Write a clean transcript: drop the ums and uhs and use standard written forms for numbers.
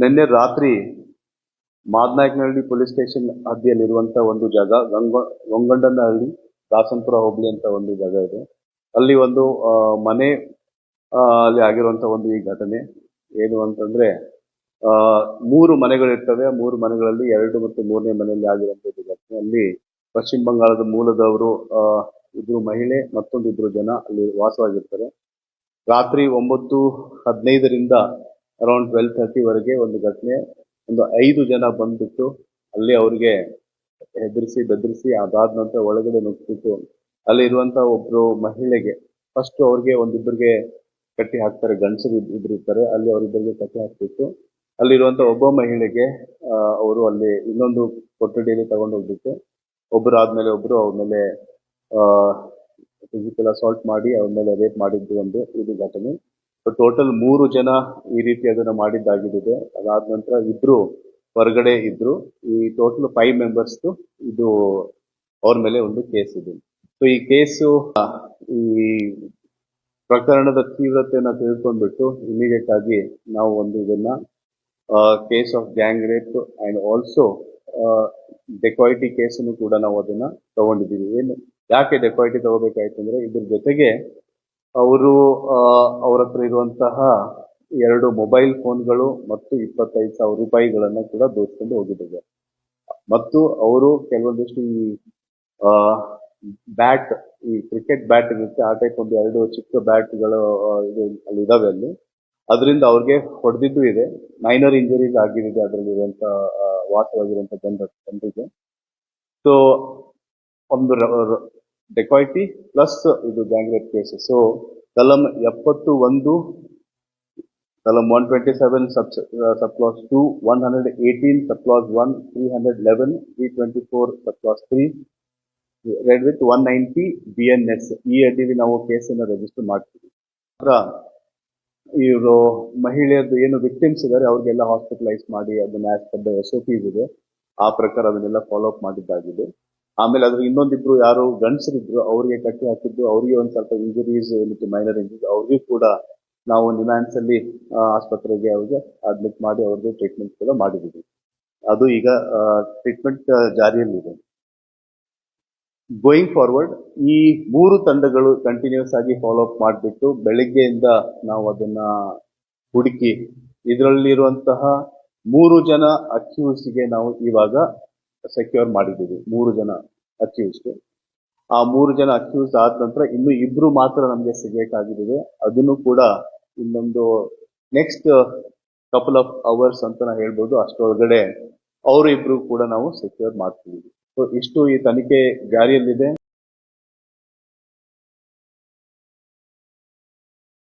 ನಿನ್ನೆ ರಾತ್ರಿ Madanayakanahalli police station ಹದ್ದಿಯಲ್ಲಿರುವಂತಹ ಒಂದು ಜಾಗ ಗೊಂಗಂಡನಹಳ್ಳಿ ದಾಸನಪುರ ಹೋಬಳಿ ಅಂತ ಒಂದು ಜಾಗ ಇದೆ. ಅಲ್ಲಿ ಒಂದು ಮನೆ ಅಲ್ಲಿ ಆಗಿರುವಂತಹ ಒಂದು ಈ ಘಟನೆ ಏನು ಅಂತಂದ್ರೆ 3 ಮನೆಗಳಿರ್ತವೆ. 3 ಮನೆಗಳಲ್ಲಿ 2 ಮತ್ತು 3ನೇ ಮನೆಯಲ್ಲಿ ಆಗಿರುವಂತಹ ಘಟನೆ. ಅಲ್ಲಿ ಪಶ್ಚಿಮ ಬಂಗಾಳದ ಮೂಲದವರು ಇಬ್ರು ಮಹಿಳೆ ಮತ್ತೊಂದು 2 ಜನ ಅಲ್ಲಿ ವಾಸವಾಗಿರ್ತಾರೆ. ರಾತ್ರಿ 9:15ರಿಂದ ಅರೌಂಡ್ 12:30 ವರೆಗೆ ಒಂದು ಘಟನೆ. ಒಂದು 5 ಜನ ಬಂದ್ಬಿಟ್ಟು ಅಲ್ಲಿ ಅವ್ರಿಗೆ ಹೆದರಿಸಿ ಬೆದರಿಸಿ ಅದಾದ ನಂತರ ಒಳಗಡೆ ನುಗ್ಗಿಬಿಟ್ಟು ಅಲ್ಲಿ ಇರುವಂತಹ ಒಬ್ರು ಮಹಿಳೆಗೆ ಫಸ್ಟ್ ಅವ್ರಿಗೆ ಒಂದಿಬ್ಬರಿಗೆ ಕಟ್ಟಿ ಹಾಕ್ತಾರೆ. ಗಂಡಸರು ಇಬ್ರು ಇರ್ತಾರೆ, ಅಲ್ಲಿ ಅವರಿಬ್ಬರಿಗೆ ಕಟ್ಟಿ ಹಾಕ್ಬಿಟ್ಟು ಅಲ್ಲಿರುವಂತ ಒಬ್ಬ ಮಹಿಳೆಗೆ ಅವರು ಅಲ್ಲಿ ಇನ್ನೊಂದು ಕೊಠಡಿಯಲ್ಲಿ ತಗೊಂಡು ಹೋಗ್ಬಿಟ್ಟು ಒಬ್ರು ಆದ್ಮೇಲೆ ಒಬ್ರು ಅವ್ರ ಮೇಲೆ ಫಿಸಿಕಲ್ ಅಸಾಲ್ಟ್ ಮಾಡಿ ಅವ್ರ ಮೇಲೆ ರೇಪ್ ಮಾಡಿದ್ದು ಒಂದು ಇದು ಘಟನೆ. ಟೋಟಲ್ 3 ಜನ ಈ ರೀತಿ ಅದನ್ನ ಮಾಡಿದ್ದಾಗಿದೆ. ಅದಾದ ನಂತರ 2 ಹೊರಗಡೆ ಇದ್ರು. ಈ ಟೋಟಲ್ 5 ಮೆಂಬರ್ಸ್ ಇದು ಅವ್ರ ಮೇಲೆ ಒಂದು ಕೇಸ್ ಇದೆ. ಸೊ ಈ ಕೇಸು ಈ ಪ್ರಕರಣದ ತೀವ್ರತೆಯನ್ನ ತಿಳ್ಕೊಂಡ್ಬಿಟ್ಟು ಇಮಿಡಿಯೇಟ್ ಆಗಿ ನಾವು ಒಂದು ಇದನ್ನ case of gang rape and also dacoity ಕೇಸನ್ನು ಕೂಡ ನಾವು ಅದನ್ನ ತಗೊಂಡಿದ್ದೀವಿ. ಏನು ಯಾಕೆ ಡೆಕಾಯಿಟಿ ತಗೋಬೇಕಾಯ್ತು ಅಂದ್ರೆ ಇದ್ರ ಜೊತೆಗೆ ಅವರು ಅವ್ರ ಹತ್ರ ಇರುವಂತಹ 2 ಮೊಬೈಲ್ ಫೋನ್ಗಳು ಮತ್ತು 25,000 ರೂಪಾಯಿಗಳನ್ನ ಕೂಡ ದೋಚ್ಕೊಂಡು ಹೋಗಿದ್ದಾರೆ. ಮತ್ತು ಅವರು ಕೆಲವೊಂದಿಷ್ಟು ಈ ಬ್ಯಾಟ್, ಈ ಕ್ರಿಕೆಟ್ ಬ್ಯಾಟ್ ಇರುತ್ತೆ, ಆ ಟೈಪ್ ಒಂದು 2 ಚಿಕ್ಕ ಬ್ಯಾಟ್ಗಳು ಅಲ್ಲಿ ಇದಾವೆ. ಅಲ್ಲಿ ಅದರಿಂದ ಅವ್ರಿಗೆ ಹೊಡೆದಿದ್ದು ಇದೆ. ಮೈನರ್ ಇಂಜುರೀಸ್ ಆಗಿರುತ್ತೆ ಅದರಲ್ಲಿ ಇರುವಂತಹ ವಾಸವಾಗಿರುವಂತಹ ಜನರಿಗೆ. ಸೊ ಒಂದು ಡೆಕಾಯಿಟಿ ಪ್ಲಸ್ ಇದು ಗ್ಯಾಂಗ್ ರೇಪ್ ಕೇಸ್. ಸೊ ಕಲಂ 71, ಕಲಂ 127 sub clause 2, 118 sub clause 1, 311, 324 sub clause 3 read with 190 BNS ಈ ಅಡಿಯಲ್ಲಿ ನಾವು ಕೇಸನ್ನು ರಿಜಿಸ್ಟರ್ ಮಾಡ್ತೀವಿ. ಇವರು ಮಹಿಳೆಯರು ಏನು ವಿಕ್ಟಿಮ್ಸ್ ಇದ್ದಾರೆ ಅವ್ರಿಗೆಲ್ಲ ಹಾಸ್ಪಿಟಲೈಸ್ ಮಾಡಿ ಅದನ್ನ ಆಸ್ ಪರ್ ದ SOPs ಇದೆ ಆ ಪ್ರಕಾರ ಅದನ್ನೆಲ್ಲ ಫಾಲೋ ಅಪ್ ಮಾಡಿದ್ದಾಗಿದೆ. ಆಮೇಲೆ ಅದ್ರ ಇನ್ನೊಂದಿಬ್ರು ಯಾರು ಗಂಡಸರಿದ್ರು ಅವ್ರಿಗೆ ಕಟ್ಟಿ ಹಾಕಿದ್ದು, ಅವ್ರಿಗೆ ಒಂದ್ ಸ್ವಲ್ಪ ಇಂಜುರೀಸ್ ಮತ್ತು ಮೈನರ್ ಇಂಜುರೀಸ್, ಅವ್ರಿಗೂ ಕೂಡ ನಾವು ನಿಮ್ಯಾನ್ಸ್ ಅಲ್ಲಿ ಆಸ್ಪತ್ರೆಗೆ ಅವ್ರಿಗೆ ಅಡ್ಮಿಟ್ ಮಾಡಿ ಅವ್ರಿಗೆ ಟ್ರೀಟ್ಮೆಂಟ್ ಕೂಡ ಮಾಡಿದ್ದೀವಿ. ಅದು ಈಗ ಟ್ರೀಟ್ಮೆಂಟ್ ಜಾರಿಯಲ್ಲಿದೆ. ಗೋಯಿಂಗ್ ಫಾರ್ವರ್ಡ್ ಈ 3 ತಂಡಗಳು ಕಂಟಿನ್ಯೂಸ್ ಆಗಿ ಫಾಲೋ ಅಪ್ ಮಾಡಿಬಿಟ್ಟು ಬೆಳಿಗ್ಗೆಯಿಂದ ನಾವು ಅದನ್ನ ಹುಡುಕಿ ಇದರಲ್ಲಿರುವಂತಹ 3 ಜನ ಅಕ್ಯೂಸ್ಗೆ ನಾವು ಇವಾಗ ಸೆಕ್ಯೂರ್ ಮಾಡಿದ್ದೀವಿ. 3 ಜನ ಅಕ್ಯೂಸ್ಡ್. ಆ 3 ಜನ ಅಕ್ಯೂಸ್ ಆದ ನಂತರ ಇನ್ನು 2 ಮಾತ್ರ ನಮಗೆ ಸಿಗಬೇಕಾಗಿದೆ. ಅದನ್ನು ಕೂಡ ಇನ್ನೊಂದು ನೆಕ್ಸ್ಟ್ ಕಪಲ್ ಆಫ್ ಅವರ್ಸ್ ಅಂತ ನಾವು ಹೇಳ್ಬೋದು. ಅಷ್ಟೊಳಗಡೆ ಅವರು 2 ಕೂಡ ನಾವು ಸೆಕ್ಯೂರ್ ಮಾಡ್ತೀವಿ. ಸೊ ಇಷ್ಟು ಈ ತನಿಖೆ ಜಾರಿಯಲ್ಲಿದೆ.